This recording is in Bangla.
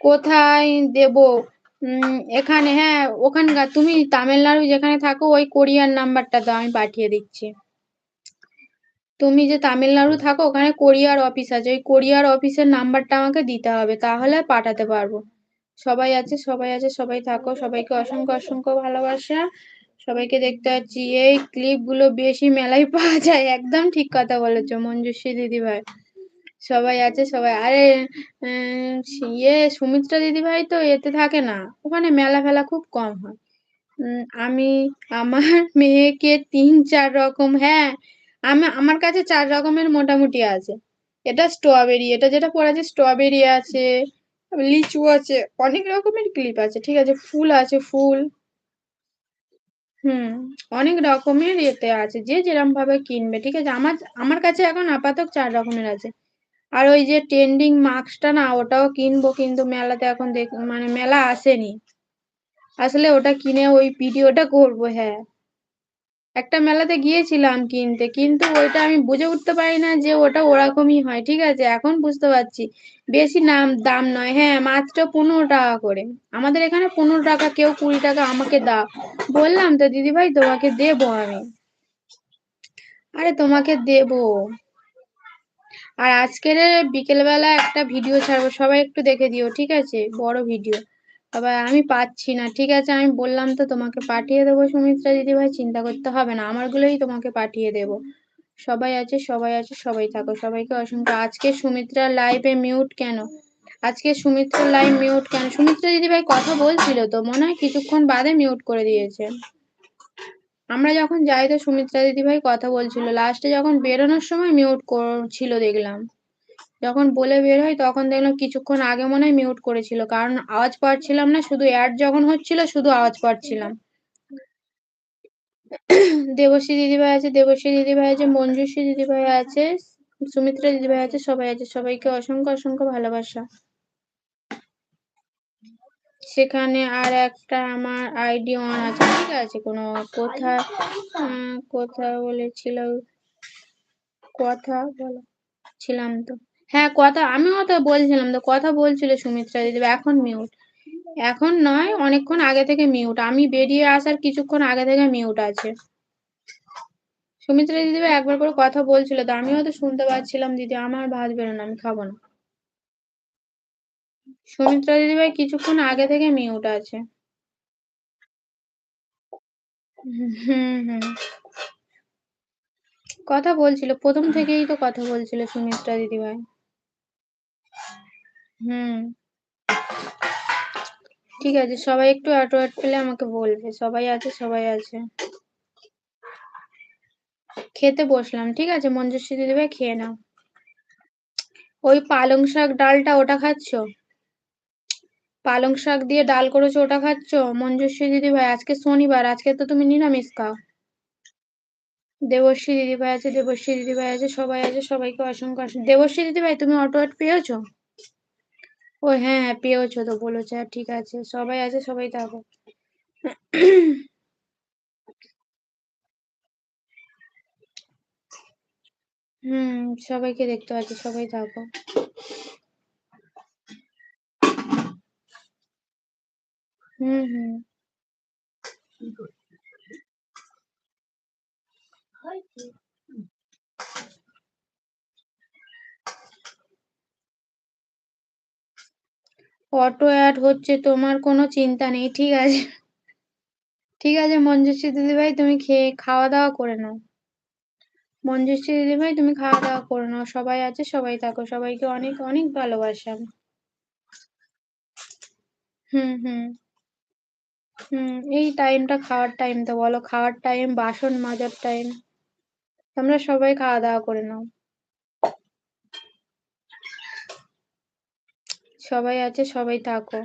কোথায় দেব? এখানে, হ্যাঁ, ওখানকার তুমি তামিলনাড়ু যেখানে থাকো ওই কোরিয়ার নাম্বারটা দাও, আমি পাঠিয়ে দিচ্ছি। তুমি যে তামিলনাড়ু থাকো ওখানে কোরিয়ার অফিস আছে, ওই কোরিয়ার অফিসের নাম্বারটা আমাকে দিতে হবে, তাহলে পাঠাতে পারবো। সবাই আছে, সবাই আছে, সবাই থাকো, সবাইকে অসংখ্য অসংখ্য ভালোবাসা। সবাইকে দেখতে পাচ্ছি, এই ক্লিপ গুলো বেশি মেলায় পাওয়া যায়, একদম ঠিক কথা বলেছো মঞ্জুশ্রী দিদি ভাই। সবাই আছে, সবাই, আরে উম, সুমিত্রা দিদি ভাই তো এতে থাকে না, ওখানে মেলা ফেলা খুব কম হয়। আমি আমার মেয়েকে ৩-৪ রকম, হ্যাঁ, আমার কাছে ৪ রকমের মোটামুটি আছে। এটা স্ট্রবেরি, এটা যেটা পড়ে আছে স্ট্রবেরি আছে, লিচু আছে, অনেক রকমের ক্লিপ আছে, ঠিক আছে, ফুল আছে, ফুল। হুম, অনেক রকমের এতে আছে, যে যেরকম ভাবে কিনবে, ঠিক আছে। আমার আমার কাছে এখন আপাতত ৪ রকমের আছে। আর ওই যে ট্রেন্ডিং মাস্কটা না, ওটাও কিনবো, কিন্তু মেলাতে এখন মানে মেলা আসেনি। আসলে ওটা কিনে ওই ভিডিওটা করবো, হ্যাঁ। একটা মেলাতে গিয়েছিলাম কিনতে, কিন্তু ওইটা আমি বুঝে উঠতে পারি না যে ওটা ওরকমই হয়, ঠিক আছে, এখন বুঝতে পারছি। বেশি দাম নয়, হ্যাঁ, মাত্র ১৫ টাকা করে। আমাদের এখানে ১৫ টাকা, কেউ ২০ টাকা, আমাকে দাও। বললাম তো দিদি ভাই তোমাকে দেবো আমি। আরে তোমাকে দেবো। আর আজকের বিকেলবেলা একটা ভিডিও ছাড়বো, সবাই একটু দেখে দিও, ঠিক আছে, বড় ভিডিও। তবে আমি পাচ্ছি না, ঠিক আছে, আমি বললাম তো তোমাকে পাঠিয়ে দেবো সুমিত্রা দিদি ভাই, চিন্তা করতে হবে না, আমারগুলোই তোমাকে পাঠিয়ে দেবো। সবাই আছে, সবাই আছে, সবাই থাকো, সবাইকে অসংখ্য। আজকে সুমিত্রা লাইভে মিউট কেন? আজকে সুমিত্রা লাইভ মিউট কেন? সুমিত্রা দিদি ভাই কথা বলছিল তো, মনে হয় কিছুক্ষণ বাদে মিউট করে দিয়েছে। আমরা যখন যাই তো সুমিত্রা দিদি ভাই কথা বলছিল, লাস্টে যখন বেরোনোর সময় মিউট ছিল দেখলাম। যখন বলে বের হয় তখন দেখলাম কিছুক্ষণ আগে মনে হয় মিউট করেছিল, কারণ আওয়াজ পাচ্ছিলাম না, শুধু অ্যাড যখন হচ্ছিল শুধু আওয়াজ পাচ্ছিলাম। দেবশ্রী দিদিভাই আছে, দেবশ্রী দিদিভাই আছে, মঞ্জুশ্রী দিদিভাই আছে, সুমিত্রা দিদিভাই আছে, সবাই আছে, সবাইকে অসংখ্য অসংখ্য ভালোবাসা। সেখানে আর একটা আমার আইডি অন আছে, ঠিক আছে, কোনো কোথায় কথা বলেছিল, কথা বলছিলাম তো, হ্যাঁ, কথা আমিও তো বলছিলাম তো, কথা বলছিল সুমিত্রা দিদি, এখন মিউট। এখন নয়, অনেকক্ষণ আগে থেকে মিউট, আমি বেরিয়ে আসার কিছুক্ষণ আগে থেকে মিউট আছে। সুমিত্রা দিদি একবার করে কথা বলছিল তো, আমিও তো শুনতে পাচ্ছিলাম, দিদি আমার ভাত বেরোনো, আমি খাবো না। সুমিত্রা দিদি কিছুক্ষণ আগে থেকে মিউট আছে। হুম, হুম, কথা বলছিল, প্রথম থেকেই তো কথা বলছিল সুমিত্রা দিদিভাই। হুম, ঠিক আছে, সবাই একটু অ্যাটোয়ার্ড পেলে আমাকে বলবে। সবাই আছে, সবাই আছে। খেতে বসলাম, ঠিক আছে, মঞ্জুশ্রী দিদিভাই খেয়ে নাও। ওই পালং শাক ডালটা, ওটা খাচ্ছো? পালং শাক দিয়ে ডাল করেছো, ওটা খাচ্ছো মঞ্জুশ্রী দিদিভাই? আজকে শনিবার, আজকে তো তুমি নিরামিষ খাও। দেবশ্রী দিদিভাই আছে, দেবশ্রী দিদিভাই আছে, সবাই আছে, সবাইকে অসংখ্য অসংখ্য। দেবশ্রী দিদিভাই তুমি অটোয়াট পেয়েছো? ও হ্যাঁ, হ্যাঁ, পেয়েছো তো বলেছো, ঠিক আছে, সবাই আছে, সবাই থাকো। হুম, সবাইকে দেখতে পাচ্ছি, সবাই থাকো। হুম, হুম। অটো অ্যাড হচ্ছে, তোমার কোনো চিন্তা নেই, ঠিক আছে। ঠিক আছে মঞ্জুশ্রী দিদিভাই, তুমি খাওয়া দাওয়া করে নাও। মঞ্জুশ্রী দিদিভাই তুমি খাওয়া দাওয়া করে নাও, সবাই আছে, সবাই থাকো, সবাইকে অনেক অনেক ভালোবাসা। হুম, হুম, হুম, এই টাইমটা খাওয়ার টাইম তো, বলো, খাওয়ার টাইম, বাসন মাজার টাইম। তোমরা সবাই খাওয়া দাওয়া করে নাও। সবাই আছে, সবাই থাকো।